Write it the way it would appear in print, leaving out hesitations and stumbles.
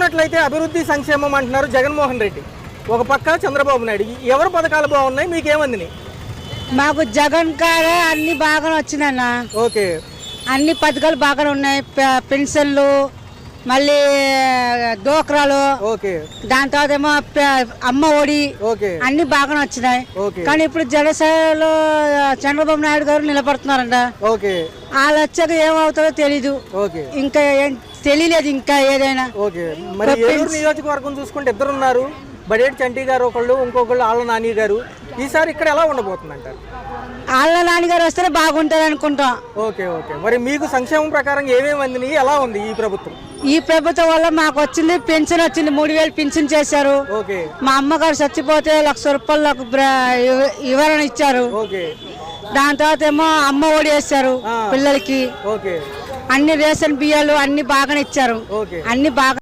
చూసుకున్నట్లయితే అభివృద్ధి సంక్షేమం అంటున్నారు జగన్మోహన్ రెడ్డి, ఒక పక్క చంద్రబాబు నాయుడు. ఎవరు పథకాలు బాగున్నాయి, మీకేమంది? మాకు జగన్ గారు అన్ని బాగానే వచ్చిందన్న. ఓకే, అన్ని పథకాలు బాగానే ఉన్నాయి. పెన్షన్లు, మళ్ళీ డోక్రాలు, ఓకే, దాని తర్వాత ఏమో అమ్మ ఒడి, ఓకే, అన్ని బాగానే వచ్చినాయి. ఓకే, కానీ ఇప్పుడు జనసేనలో చంద్రబాబు నాయుడు గారు నిలబడుతున్నారంట. ఓకే, వాళ్ళు వచ్చాక ఏమవుతుందో తెలీదు, ఓకే, ఇంకా తెలియలేదు ఇంకా ఏదైనా. ఓకే. మరి ఏలూరు నియోజకవర్గం చూసుకుంటే ఇద్దరు ఉన్నారు, బడేటి చంటి గారు ఒకళ్ళు, ఇంకొకళ్ళు ఆళ్ళ నాని గారు. ఈసారి ఇక్కడ ఎలా ఉండబోతుంది అంటారు? ఆళ్ళ నాన్నగారు వస్తేనే బాగుంటుంది అనుకుంటాం. Okay, okay. మరి మీకు సంక్షేమం ప్రకారం ఏమేమి అందినాయి, ఎలా ఉంది ఈ ప్రభుత్వం? ఈ ప్రభుత్వం వల్ల మాకు వచ్చింది పెన్షన్ వచ్చింది, 3000 పెన్షన్ చేశారు. ఓకే, మా అమ్మగారు చచ్చిపోతే 1,00,000 రూపాయలు నాకు వివరణ ఇచ్చారు. ఓకే, దాని తర్వాత ఏమో అమ్మ ఒడి వేశారు పిల్లలకి. ఓకే, అన్ని రేషన్ బియ్యాలు అన్ని బాగానే ఇచ్చారు. ఓకే, అన్ని బాగా